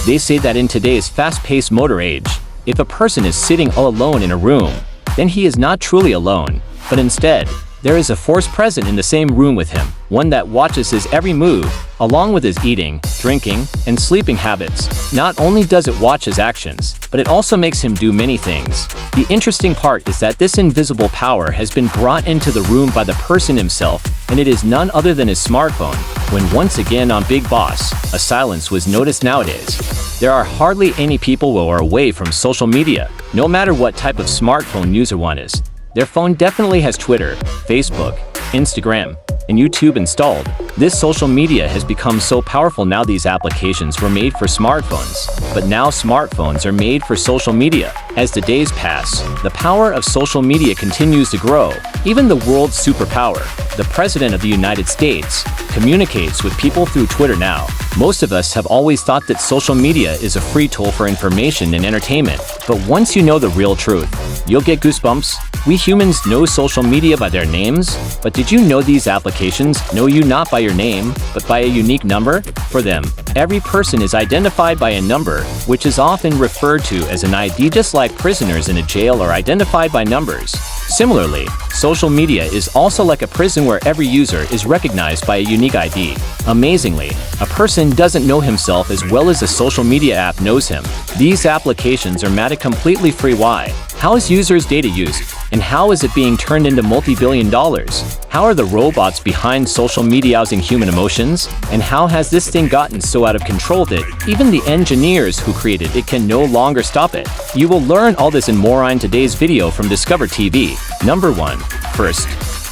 They say that in today's fast-paced motor age, if a person is sitting all alone in a room, then he is not truly alone, but instead, there is a force present in the same room with him, one that watches his every move, along with his eating, drinking, and sleeping habits. Not only does it watch his actions, but it also makes him do many things. The interesting part is that this invisible power has been brought into the room by the person himself, and it is none other than his smartphone. When once again on Big Boss, a silence was noticed nowadays. There are hardly any people who are away from social media, no matter what type of smartphone user one is. Their phone definitely has Twitter, Facebook, Instagram, and YouTube installed. This social media has become so powerful now. These applications were made for smartphones, but now smartphones are made for social media. As the days pass, the power of social media continues to grow. Even the world's superpower, the President of the United States, communicates with people through Twitter now. Most of us have always thought that social media is a free tool for information and entertainment, but once you know the real truth, you'll get goosebumps. We humans know social media by their names, but did you know these applications know you not by your name, but by a unique number? For them, every person is identified by a number, which is often referred to as an ID, just like prisoners in a jail are identified by numbers. Similarly, social media is also like a prison where every user is recognized by a unique ID. Amazingly, a person doesn't know himself as well as a social media app knows him. These applications are made completely free. Why? How is users' data used? And how is it being turned into multi-billion dollars? How are the robots behind social media using human emotions? And how has this thing gotten so out of control that even the engineers who created it can no longer stop it? You will learn all this and more in today's video from DiscoverTV. Number 1. First,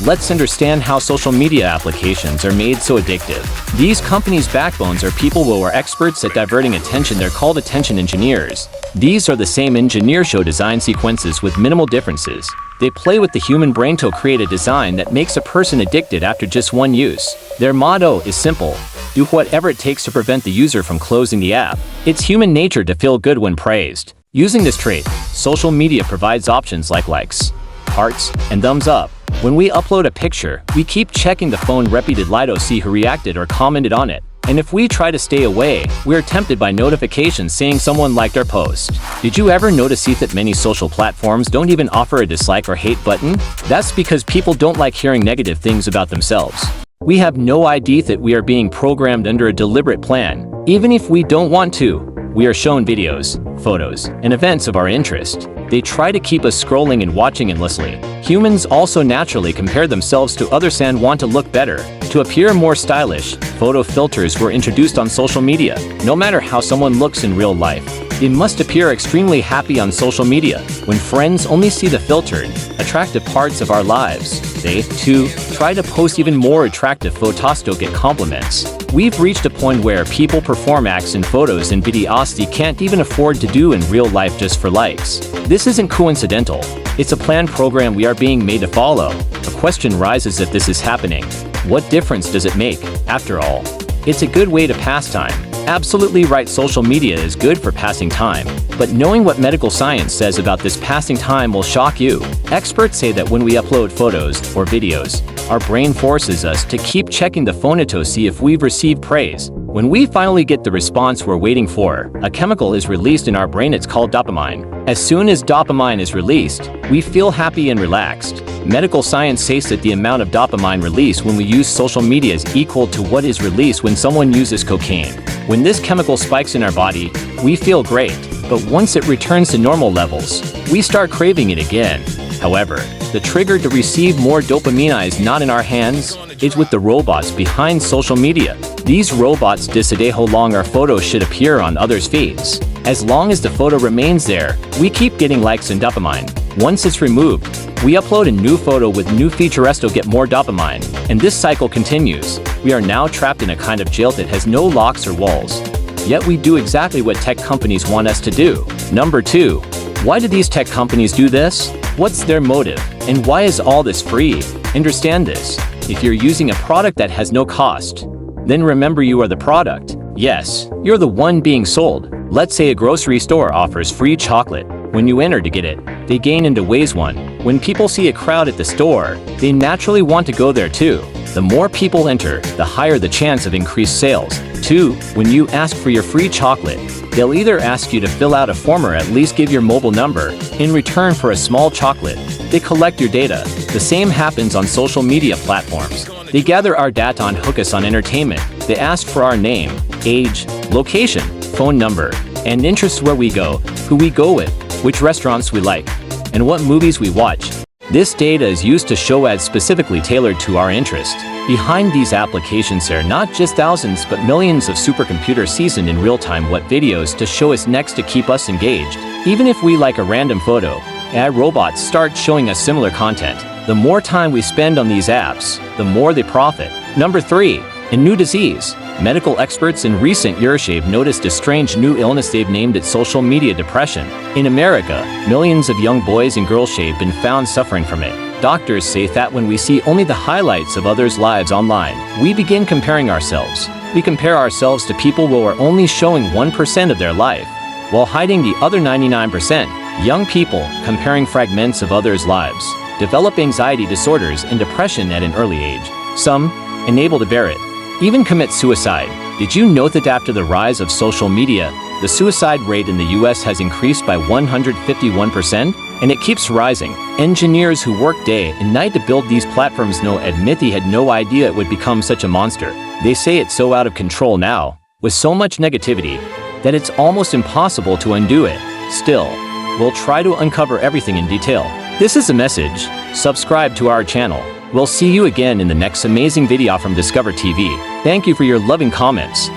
let's understand how social media applications are made so addictive. These companies' backbones are people who are experts at diverting attention. They're called attention engineers. These are the same engineers show design sequences with minimal differences. They play with the human brain to create a design that makes a person addicted after just one use. Their motto is simple: do whatever it takes to prevent the user from closing the app. It's human nature to feel good when praised. Using this trait, social media provides options like likes, hearts, and thumbs up. When we upload a picture, we keep checking the phone repeatedly to see who reacted or commented on it. And if we try to stay away, we're tempted by notifications saying someone liked our post. Did you ever notice that many social platforms don't even offer a dislike or hate button? That's because people don't like hearing negative things about themselves. We have no idea that we are being programmed under a deliberate plan. Even if we don't want to, we are shown videos, photos, and events of our interest. They try to keep us scrolling and watching endlessly. Humans also naturally compare themselves to others and want to look better, to appear more stylish. Photo filters were introduced on social media. No matter how someone looks in real life, they must appear extremely happy on social media. When friends only see the filtered, attractive parts of our lives, they, too, try to post even more attractive photos to get compliments. We've reached a point where people perform acts in photos and videos they can't even afford to do in real life just for likes. This isn't coincidental. It's a planned program we are being made to follow. A question rises if this is happening. What difference does it make? After all, it's a good way to pass time. Absolutely right, social media is good for passing time. But knowing what medical science says about this passing time will shock you. Experts say that when we upload photos or videos, our brain forces us to keep checking the phone to see if we've received praise. When we finally get the response we're waiting for, a chemical is released in our brain. It's called dopamine. As soon as dopamine is released, we feel happy and relaxed. Medical science says that the amount of dopamine released when we use social media is equal to what is released when someone uses cocaine. When this chemical spikes in our body, we feel great, but once it returns to normal levels, we start craving it again. However, the trigger to receive more dopamine is not in our hands, it's with the robots behind social media. These robots decide how long our photos should appear on others' feeds. As long as the photo remains there, we keep getting likes and dopamine. Once it's removed, we upload a new photo with new features to get more dopamine, and this cycle continues. We are now trapped in a kind of jail that has no locks or walls. Yet we do exactly what tech companies want us to do. Number 2. Why do these tech companies do this? What's their motive? And why is all this free? Understand this. If you're using a product that has no cost, then remember you are the product. Yes, you're the one being sold. Let's say a grocery store offers free chocolate. When you enter to get it, they gain into ways 1. When people see a crowd at the store, they naturally want to go there too. The more people enter, the higher the chance of increased sales. 2. When you ask for your free chocolate, they'll either ask you to fill out a form or at least give your mobile number. In return for a small chocolate, they collect your data. The same happens on social media platforms. They gather our data and hook us on entertainment. They ask for our name, age, location, phone number, and interests, where we go, who we go with, which restaurants we like, and what movies we watch. This data is used to show ads specifically tailored to our interest. Behind these applications are not just thousands but millions of supercomputers seasoned in real time what videos to show us next to keep us engaged. Even if we like a random photo, AI robots start showing us similar content. The more time we spend on these apps, the more they profit. Number 3. A new disease. Medical experts in recent years have noticed a strange new illness they've named it social media depression. In America, millions of young boys and girls have been found suffering from it. Doctors say that when we see only the highlights of others' lives online, we begin comparing ourselves. We compare ourselves to people who are only showing 1% of their life, while hiding the other 99%. Young people, comparing fragments of others' lives, develop anxiety disorders and depression at an early age. Some, unable to bear it, even commit suicide. Did you know that after the rise of social media, the suicide rate in the US has increased by 151%? And it keeps rising. Engineers who work day and night to build these platforms admit they had no idea it would become such a monster. They say it's so out of control now, with so much negativity, that it's almost impossible to undo it. Still, we'll try to uncover everything in detail. This is a message. Subscribe to our channel. We'll see you again in the next amazing video from Discover TV. Thank you for your loving comments.